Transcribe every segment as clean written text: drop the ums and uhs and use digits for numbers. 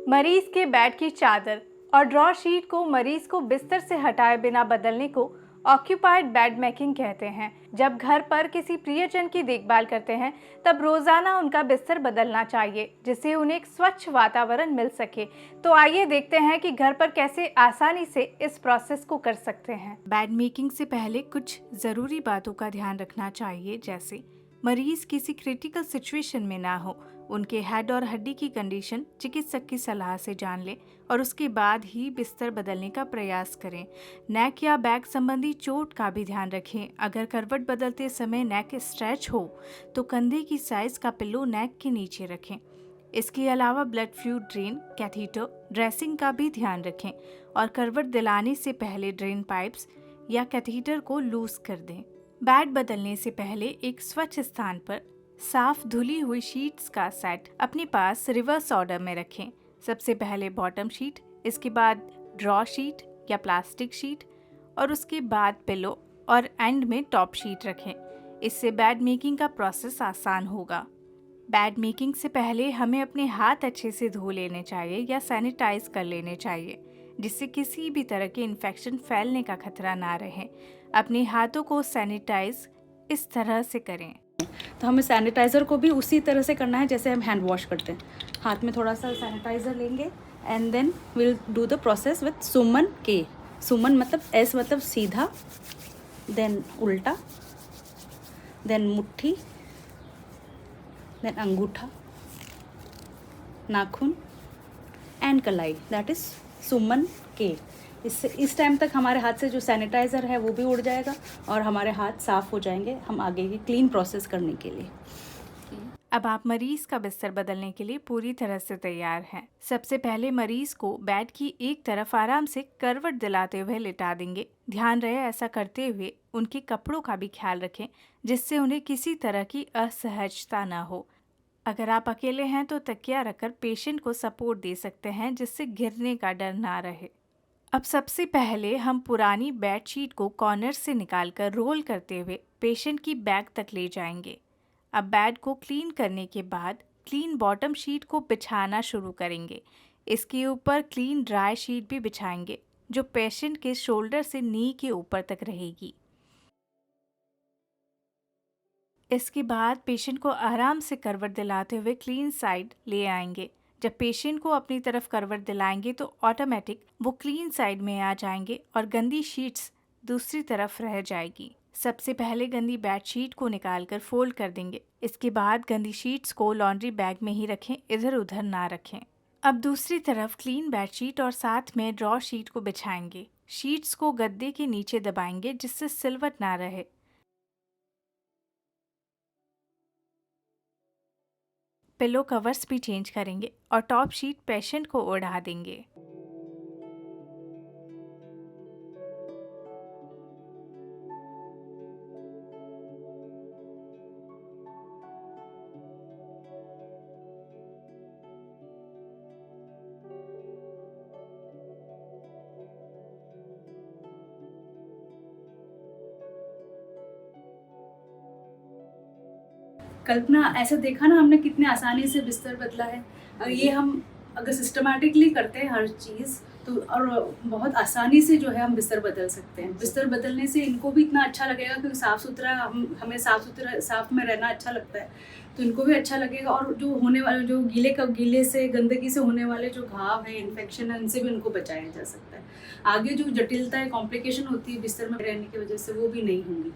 मरीज के बेड की चादर और ड्रॉ शीट को मरीज को बिस्तर से हटाए बिना बदलने को ऑक्यूपाइड बेड मेकिंग कहते हैं। जब घर पर किसी प्रियजन की देखभाल करते हैं तब रोजाना उनका बिस्तर बदलना चाहिए जिससे उन्हें एक स्वच्छ वातावरण मिल सके। तो आइए देखते हैं कि घर पर कैसे आसानी से इस प्रोसेस को कर सकते हैं। बेड मेकिंग से पहले कुछ जरूरी बातों का ध्यान रखना चाहिए, जैसे मरीज किसी क्रिटिकल सिचुएशन में ना हो, उनके हेड और हड्डी की कंडीशन चिकित्सक की सलाह से जान लें और उसके बाद ही बिस्तर बदलने का प्रयास करें। नेक या बैक संबंधी चोट का भी ध्यान रखें। अगर करवट बदलते समय नेक स्ट्रेच हो तो कंधे की साइज का पिल्लो नेक के नीचे रखें। इसके अलावा blood flu drain, catheter, dressing का भी ध्यान रखें और करवट दिलाने से पहले ड्रेन पाइप्स या कैथीटर को लूज कर दें। बेड बदलने से पहले एक स्वच्छ स्थान पर साफ धुली हुई शीट्स का सेट अपने पास रिवर्स ऑर्डर में रखें। सबसे पहले बॉटम शीट, इसके बाद ड्रॉ शीट या प्लास्टिक शीट और उसके बाद पिलो और एंड में टॉप शीट रखें। इससे बेड मेकिंग का प्रोसेस आसान होगा। बेड मेकिंग से पहले हमें अपने हाथ अच्छे से धो लेने चाहिए या सैनिटाइज कर लेने चाहिए जिससे किसी भी तरह के इन्फेक्शन फैलने का खतरा ना रहे। अपने हाथों को सैनिटाइज इस तरह से करें। तो हमें सैनिटाइज़र को भी उसी तरह से करना है जैसे हम हैंड वॉश करते हैं। हाथ में थोड़ा सा सैनिटाइज़र लेंगे and then will do the process with Suman के। सुमन मतलब एस मतलब सीधा, देन उल्टा, देन मुट्ठी, देन अंगूठा, नाखून एंड कलाई, दैट इज सुमन के। इससे इस टाइम तक हमारे हाथ से जो सैनिटाइज़र है वो भी उड़ जाएगा और हमारे हाथ साफ़ हो जाएंगे हम आगे की क्लीन प्रोसेस करने के लिए। अब आप मरीज का बिस्तर बदलने के लिए पूरी तरह से तैयार हैं। सबसे पहले मरीज को बेड की एक तरफ आराम से करवट दिलाते हुए लिटा देंगे। ध्यान रहे ऐसा करते हुए उनके कपड़ों का भी ख्याल रखें जिससे उन्हें किसी तरह की असहजता न हो। अगर आप अकेले हैं तो तकिया रखकर पेशेंट को सपोर्ट दे सकते हैं जिससे गिरने का डर ना रहे। अब सबसे पहले हम पुरानी बेडशीट को कॉर्नर से निकालकर रोल करते हुए पेशेंट की बैक तक ले जाएंगे। अब बेड को क्लीन करने के बाद क्लीन बॉटम शीट को बिछाना शुरू करेंगे। इसके ऊपर क्लीन ड्राई शीट भी बिछाएंगे जो पेशेंट के शोल्डर से नी के ऊपर तक रहेगी। इसके बाद पेशेंट को आराम से करवट दिलाते हुए क्लीन साइड ले आएंगे। जब पेशेंट को अपनी तरफ करवट दिलाएंगे तो ऑटोमेटिक वो क्लीन साइड में आ जाएंगे और गंदी शीट्स दूसरी तरफ रह जाएगी। सबसे पहले गंदी बेडशीट को निकालकर फोल्ड कर देंगे। इसके बाद गंदी शीट्स को लॉन्ड्री बैग में ही रखें, इधर उधर ना रखें। अब दूसरी तरफ क्लीन बेडशीट और साथ में ड्रॉ शीट को बिछाएंगे। शीट्स को गद्दे के नीचे दबाएंगे जिससे सिलवट ना रहे। पिलो कवर्स भी चेंज करेंगे और टॉप शीट पेशेंट को ओढ़ा देंगे। कल्पना, ऐसा देखा ना हमने कितने आसानी से बिस्तर बदला है। ये हम अगर सिस्टमेटिकली करते हैं हर चीज़ तो और बहुत आसानी से जो है हम बिस्तर बदल सकते हैं। बिस्तर बदलने से इनको भी इतना अच्छा लगेगा क्योंकि साफ़ सुथरा हमें साफ़ में रहना अच्छा लगता है तो इनको भी अच्छा लगेगा। और जो होने वाले जो गीले से गंदगी से होने वाले जो घाव है, इन्फेक्शन है, उनसे भी उनको बचाया जा सकता है। आगे जो जटिलता कॉम्प्लिकेशन होती है बिस्तर में रहने की वजह से वो भी नहीं होंगी।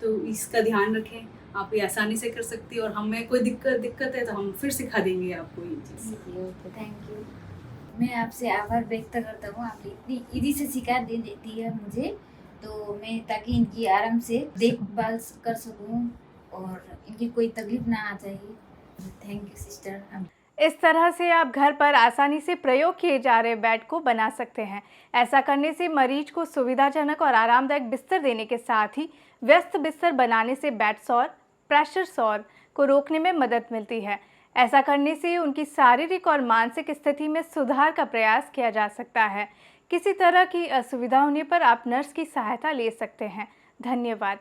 तो इसका ध्यान रखें, आप ये आसानी से कर सकती है और हमें कोई दिक्कत है तो हम फिर सिखा देंगे आपको ये चीज़। Thank you. मैं आपसे आभार व्यक्त करता हूँ, आपने इतनी इजी से सिखा दे देती है मुझे तो मैं ताकि इनकी आराम से देखभाल कर सकूँ और इनकी कोई तकलीफ ना आ जाए। Thank you sister. इस तरह से आप घर पर आसानी से प्रयोग किए जा रहे बेड को बना सकते हैं। ऐसा करने से मरीज को सुविधाजनक और आरामदायक बिस्तर देने के साथ ही व्यस्त बिस्तर बनाने से बेड सॉर, प्रेशर सॉर को रोकने में मदद मिलती है। ऐसा करने से उनकी शारीरिक और मानसिक स्थिति में सुधार का प्रयास किया जा सकता है। किसी तरह की असुविधा होने पर आप नर्स की सहायता ले सकते हैं। धन्यवाद।